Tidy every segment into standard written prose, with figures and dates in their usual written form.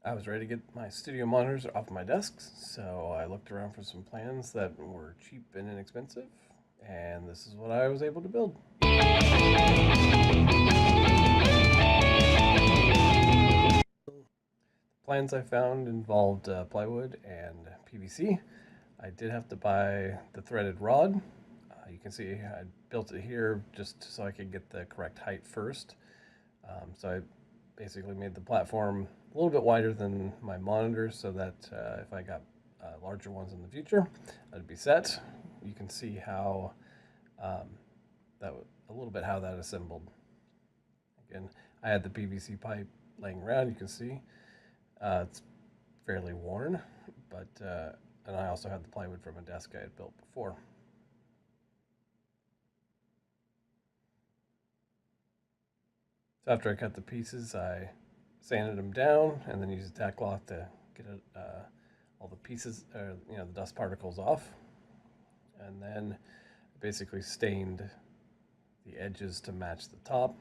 I was ready to get my studio monitors off my desk, so I looked around for some plans that were cheap and inexpensive, and this is what I was able to build. Plans I found involved plywood and PVC. I did have to buy the threaded rod. You can see I built it here just so I could get the correct height first. So I basically made the platform a little bit wider than my monitors so that if I got larger ones in the future, that'd be set. You can see how um, a little bit how that assembled. Again, I had the PVC pipe laying around. You can see it's fairly worn, but and I also had the plywood from a desk I had built before. So after I cut the pieces, I sanded them down and then used a tack cloth to get all the pieces, the dust particles off, and then basically stained the edges to match the top.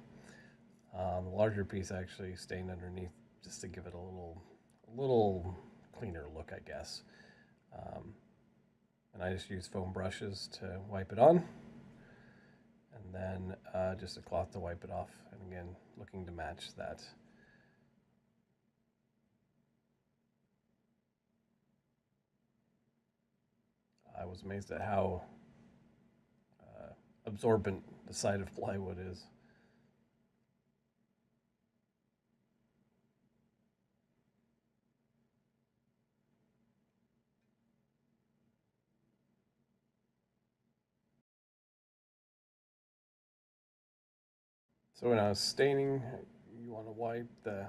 The larger piece I actually stained underneath just to give it a little cleaner look, I guess. Um, and I just used foam brushes to wipe it on, and then just a cloth to wipe it off. And again, looking to match that. I was amazed at how absorbent the side of plywood is. So when I was staining, you want to wipe the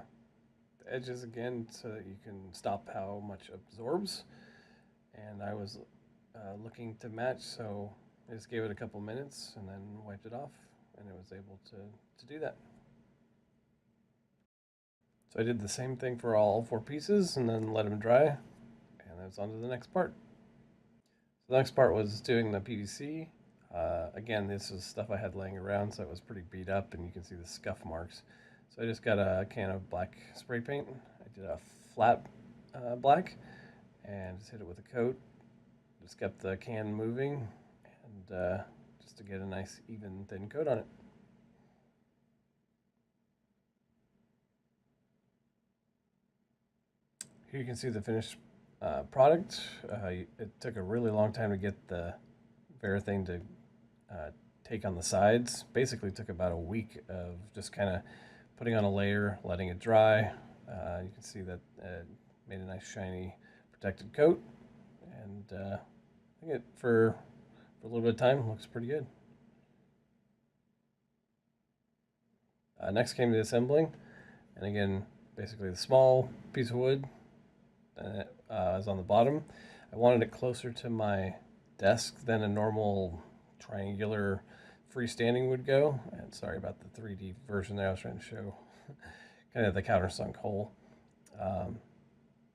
edges again so that you can stop how much absorbs. And I was looking to match, so I just gave it a couple minutes and then wiped it off, and it was able to do that. So I did the same thing for all four pieces and then let them dry, and I was on to the next part. So the next part was doing the PVC. Again, this was stuff I had laying around, so it was pretty beat up, and you can see the scuff marks. So I just got a can of black spray paint. I did a flat black and just hit it with a coat. Just kept the can moving, and just to get a nice even thin coat on it. Here you can see the finished product. It took a really long time to get the Verathane to uh, take on the sides. Basically took about a week of just kind of putting on a layer, letting it dry. You can see that it made a nice shiny protected coat, and I think it for a little bit of time looks pretty good. Next came the assembling, and again, basically the small piece of wood is on the bottom. I wanted it closer to my desk than a normal triangular freestanding would go. And sorry about the 3D version there. I was trying to show kind of the countersunk hole.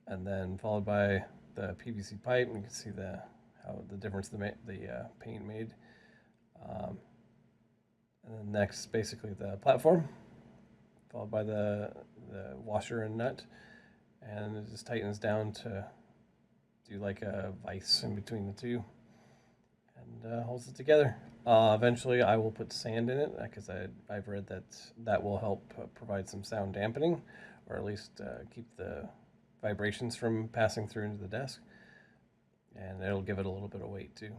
And then followed by the PVC pipe, and you can see how the difference the paint made. And then next, basically the platform, followed by the washer and nut, and it just tightens down to do like a vise in between the two, and holds it together. Eventually, I will put sand in it because I've read that that will help provide some sound dampening, or at least keep the vibrations from passing through into the desk, and it'll give it a little bit of weight too.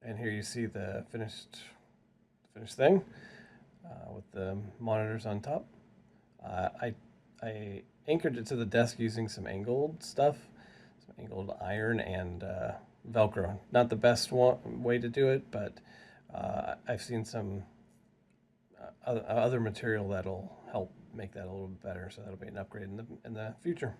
And here you see the finished thing with the monitors on top. Uh, I I anchored it to the desk using some angled stuff, some angled iron and Velcro. Not the best way to do it, but I've seen some other material that'll help make that a little bit better. So that'll be an upgrade in the future.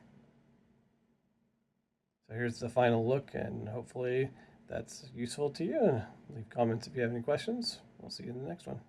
So here's the final look, and hopefully that's useful to you. Leave comments if you have any questions. We'll see you in the next one.